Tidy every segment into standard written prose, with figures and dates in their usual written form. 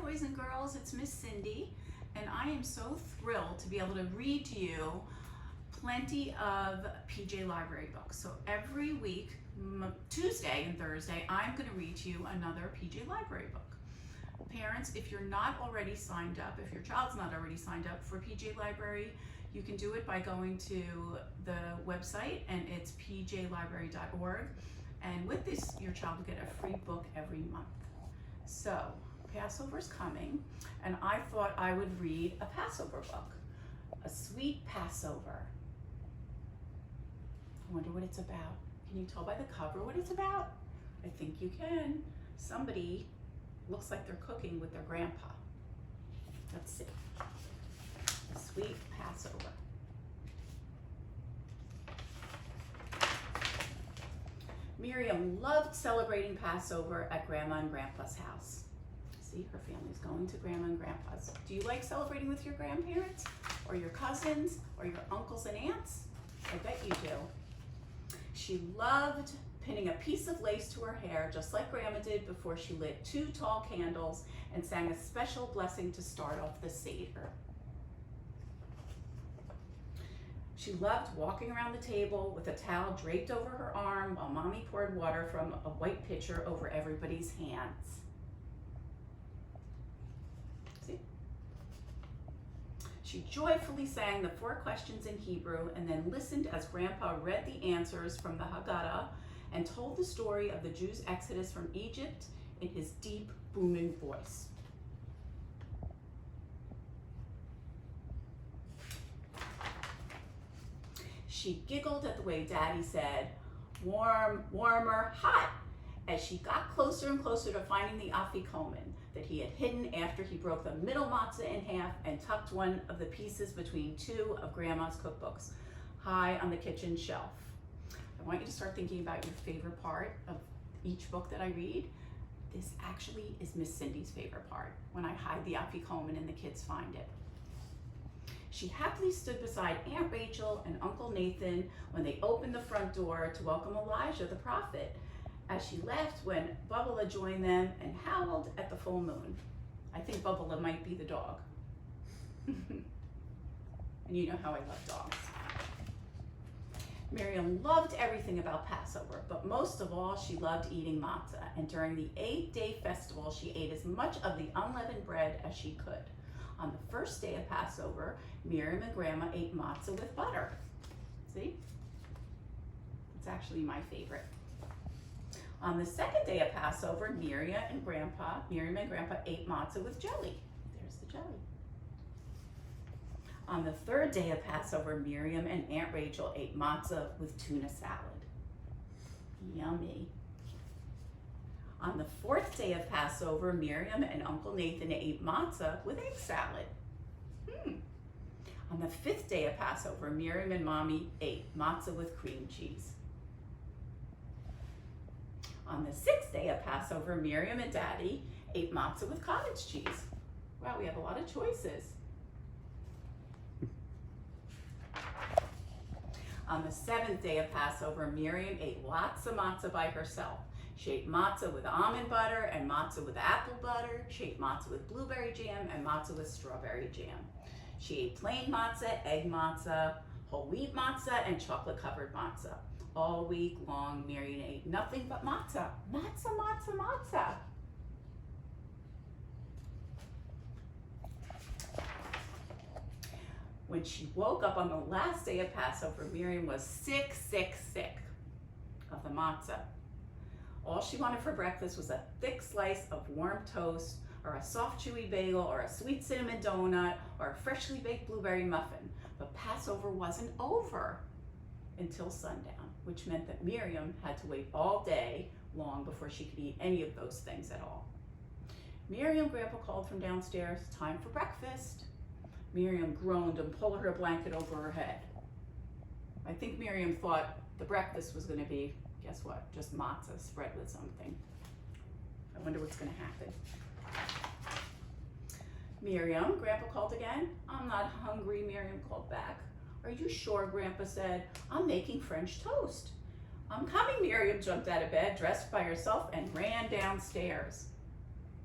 boys and girls, it's Miss Cindy, and I am so thrilled to be able to read to you plenty of PJ Library books. So every week, Tuesday and Thursday, I'm going to read to you another PJ Library book. Parents, if you're not already signed up, if your child's not already signed up for PJ Library, you can do it by going to the website, and it's pjlibrary.org. And with this, your child will get a free book every month. So, Passover's coming, and I thought I would read a Passover book, a Sweet Passover. I wonder what it's about. Can you tell by the cover what it's about? I think you can. Somebody looks like they're cooking with their grandpa. Let's see. Sweet Passover. Miriam loved celebrating Passover at Grandma and Grandpa's house. See, her family's going to Grandma and Grandpa's. Do you like celebrating with your grandparents or your cousins or your uncles and aunts? I bet you do. She loved pinning a piece of lace to her hair, just like Grandma did before she lit 2 tall candles and sang a special blessing to start off the Seder. She loved walking around the table with a towel draped over her arm while Mommy poured water from a white pitcher over everybody's hands. See? She joyfully sang the 4 questions in Hebrew and then listened as Grandpa read the answers from the Haggadah and told the story of the Jews' exodus from Egypt in his deep, booming voice. She giggled at the way Daddy said, warm, warmer, hot, as she got closer and closer to finding the afikomen that he had hidden after he broke the middle matzah in half and tucked one of the pieces between 2 of Grandma's cookbooks high on the kitchen shelf. I want you to start thinking about your favorite part of each book that I read. This actually is Miss Cindy's favorite part, when I hide the afikomen and the kids find it. She happily stood beside Aunt Rachel and Uncle Nathan when they opened the front door to welcome Elijah the prophet, as she left when Bubba joined them and howled at the full moon. I think Bubba might be the dog. And you know how I love dogs. Miriam loved everything about Passover, but most of all, she loved eating matzah. And during the 8-day festival, she ate as much of the unleavened bread as she could. On the first day of Passover, Miriam and Grandma ate matzah with butter. See? It's actually my favorite. On the second day of Passover, Miriam and Grandpa ate matzah with jelly. There's the jelly. On the third day of Passover, Miriam and Aunt Rachel ate matzah with tuna salad. Yummy. On the 4th day of Passover, Miriam and Uncle Nathan ate matzah with egg salad. On the 5th day of Passover, Miriam and Mommy ate matzah with cream cheese. On the 6th day of Passover, Miriam and Daddy ate matzah with cottage cheese. Wow, we have a lot of choices. On the 7th day of Passover, Miriam ate lots of matzah by herself. She ate matzah with almond butter and matzah with apple butter. She ate matzah with blueberry jam and matzah with strawberry jam. She ate plain matzah, egg matzah, whole wheat matzah, and chocolate covered matzah. All week long, Miriam ate nothing but matzah. Matzah, matzah, matzah. When she woke up on the last day of Passover, Miriam was sick, sick, sick of the matzah. All she wanted for breakfast was a thick slice of warm toast, or a soft chewy bagel, or a sweet cinnamon donut, or a freshly baked blueberry muffin. But Passover wasn't over until sundown, which meant that Miriam had to wait all day long before she could eat any of those things at all. Miriam, Grandpa called from downstairs, time for breakfast. Miriam groaned and pulled her blanket over her head. I think Miriam thought the breakfast was going to be, guess what, just matzah spread with something. I wonder what's going to happen. Miriam, Grandpa called again. I'm not hungry, Miriam called back. Are you sure, Grandpa said. I'm making French toast. I'm coming, Miriam jumped out of bed, dressed by herself, and ran downstairs.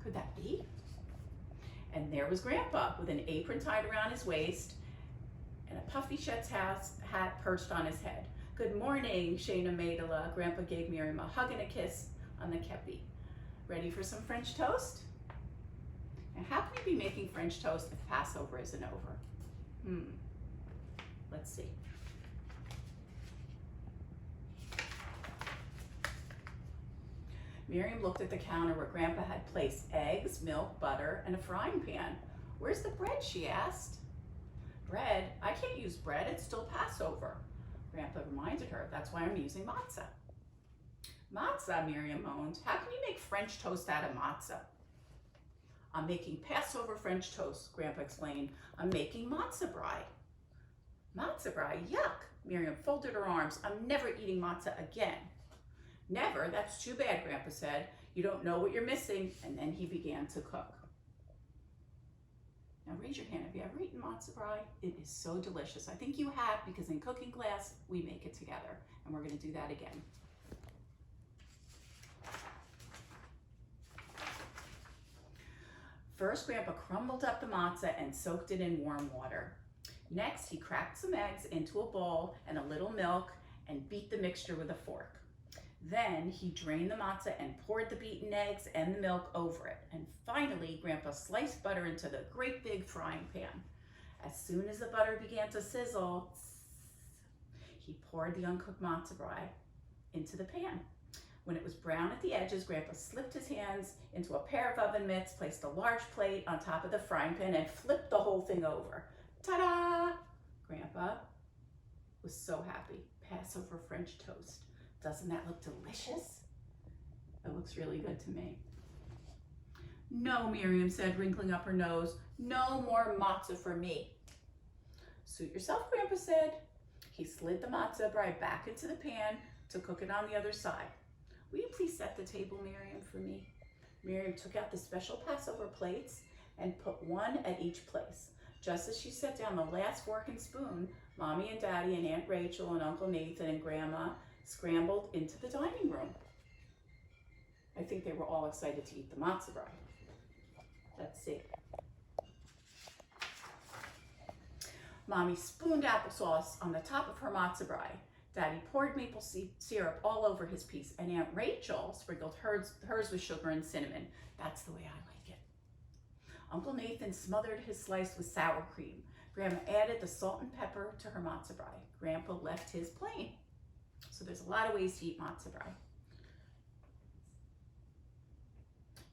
Could that be? And there was Grandpa with an apron tied around his waist and a puffy Chet's hat perched on his head. "Good morning, Shayna Maidala." Grandpa gave Miriam a hug and a kiss on the kepi. "Ready for some French toast?" And how can you be making French toast if Passover isn't over? Let's see. Miriam looked at the counter where Grandpa had placed eggs, milk, butter, and a frying pan. "Where's the bread?" she asked. "Bread? I can't use bread. It's still Passover." Grandpa reminded her, "That's why I'm using matzah." "Matzah," Miriam moaned. "How can you make French toast out of matzah?" "I'm making Passover French toast," Grandpa explained. "I'm making matzah brie." "Matzah brie? Yuck!" Miriam folded her arms. "I'm never eating matzah again." "Never? That's too bad," Grandpa said. "You don't know what you're missing." And then he began to cook. Now raise your hand. Have you ever eaten matzah brie? It is so delicious. I think you have, because in cooking class, we make it together. And we're going to do that again. First, Grandpa crumbled up the matzah and soaked it in warm water. Next, he cracked some eggs into a bowl and a little milk and beat the mixture with a fork. Then he drained the matzah and poured the beaten eggs and the milk over it. And finally, Grandpa sliced butter into the great big frying pan. As soon as the butter began to sizzle, he poured the uncooked matzah brie into the pan. When it was brown at the edges, Grandpa slipped his hands into a pair of oven mitts, placed a large plate on top of the frying pan, and flipped the whole thing over. Ta-da! Grandpa was so happy. Passover French toast. Doesn't that look delicious? It looks really good to me. "No," Miriam said, wrinkling up her nose. "No more matzah for me." "Suit yourself," Grandpa said. He slid the matzah brie back into the pan to cook it on the other side. "Will you please set the table, Miriam, for me?" Miriam took out the special Passover plates and put one at each place. Just as she set down the last fork and spoon, Mommy and Daddy and Aunt Rachel and Uncle Nathan and Grandma scrambled into the dining room. I think they were all excited to eat the matzah brie. Let's see. Mommy spooned applesauce on the top of her matzah brie. Daddy poured maple syrup all over his piece, and Aunt Rachel sprinkled hers with sugar and cinnamon. That's the way I like it. Uncle Nathan smothered his slice with sour cream. Grandma added the salt and pepper to her matzah brie. Grandpa left his plain. So there's a lot of ways to eat matzah brie.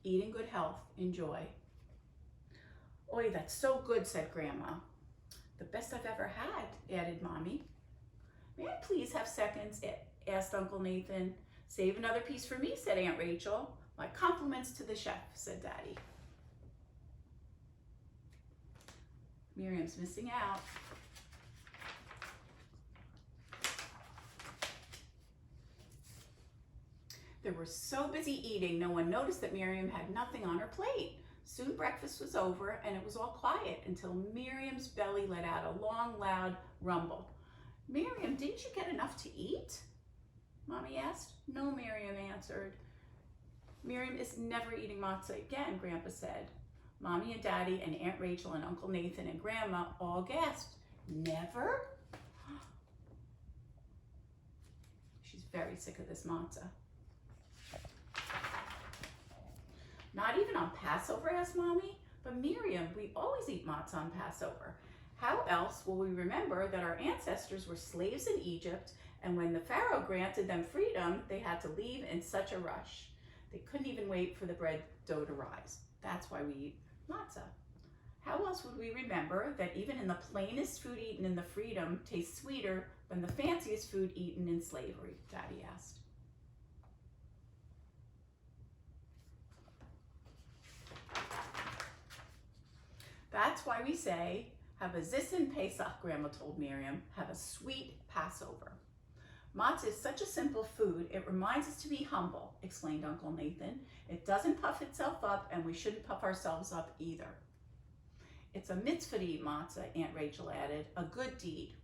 Eat in good health. Enjoy. "Oy, that's so good," said Grandma. "The best I've ever had," added Mommy. "May I please have seconds?" asked Uncle Nathan. "Save another piece for me," said Aunt Rachel. "My compliments to the chef," said Daddy. Miriam's missing out. They were so busy eating, no one noticed that Miriam had nothing on her plate. Soon breakfast was over, and it was all quiet until Miriam's belly let out a long, loud rumble. "Miriam, didn't you get enough to eat?" Mommy asked. "No," Miriam answered. "Miriam is never eating matzah again," Grandpa said. Mommy and Daddy and Aunt Rachel and Uncle Nathan and Grandma all gasped. "Never?" She's very sick of this matzah. "Not even on Passover?" asked Mommy. "But Miriam, we always eat matzah on Passover. How else will we remember that our ancestors were slaves in Egypt, and when the Pharaoh granted them freedom, they had to leave in such a rush. They couldn't even wait for the bread dough to rise. That's why we eat matzah. How else would we remember that even in the plainest food eaten in the freedom tastes sweeter than the fanciest food eaten in slavery?" Daddy asked. "That's why we say, have a zissin Pesach," Grandma told Miriam. "Have a sweet Passover." "Matzah is such a simple food, it reminds us to be humble," explained Uncle Nathan. "It doesn't puff itself up, and we shouldn't puff ourselves up either." "It's a mitzvah to eat matzah," Aunt Rachel added, "a good deed.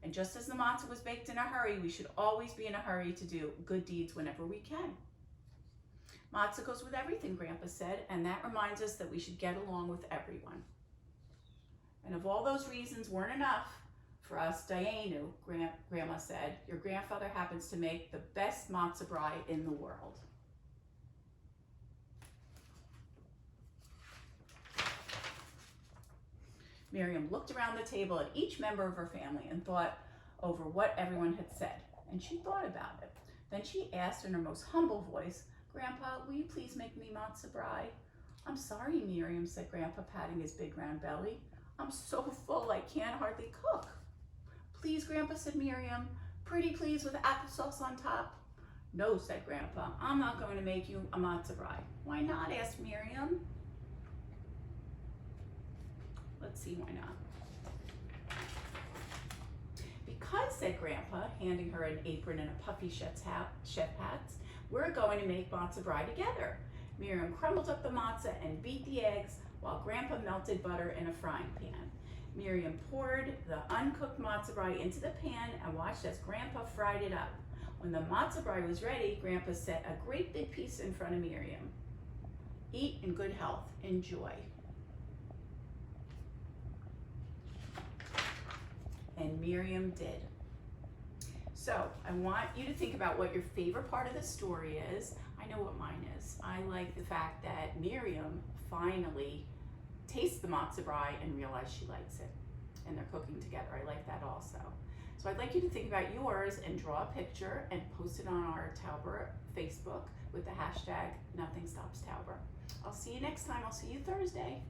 And just as the matzah was baked in a hurry, we should always be in a hurry to do good deeds whenever we can." Matzah goes with everything, Grandpa said, and that reminds us that we should get along with everyone. And if all those reasons weren't enough for us, Dayenu, Grandma said, your grandfather happens to make the best matzah brie in the world. Miriam looked around the table at each member of her family and thought over what everyone had said, and she thought about it. Then she asked in her most humble voice, Grandpa, will you please make me matzah brie? I'm sorry, Miriam, said Grandpa, patting his big round belly. I'm so full I can't hardly cook. Please, Grandpa, said Miriam, pretty please with applesauce on top. No, said Grandpa, I'm not going to make you a matzah brie. Why not, asked Miriam. Let's see, why not? Because, said Grandpa, handing her an apron and a puffy chef hat, we're going to make matzah brie together. Miriam crumbled up the matzah and beat the eggs while Grandpa melted butter in a frying pan. Miriam poured the uncooked matzah brie into the pan and watched as Grandpa fried it up. When the matzah brie was ready, Grandpa set a great big piece in front of Miriam. Eat in good health. Enjoy. And Miriam did. So I want you to think about what your favorite part of the story is. I know what mine is. I like the fact that Miriam finally tastes the matzah brie and realizes she likes it. And they're cooking together. I like that also. So I'd like you to think about yours and draw a picture and post it on our Tauber Facebook with the hashtag NothingStopsTauber. I'll see you next time. I'll see you Thursday.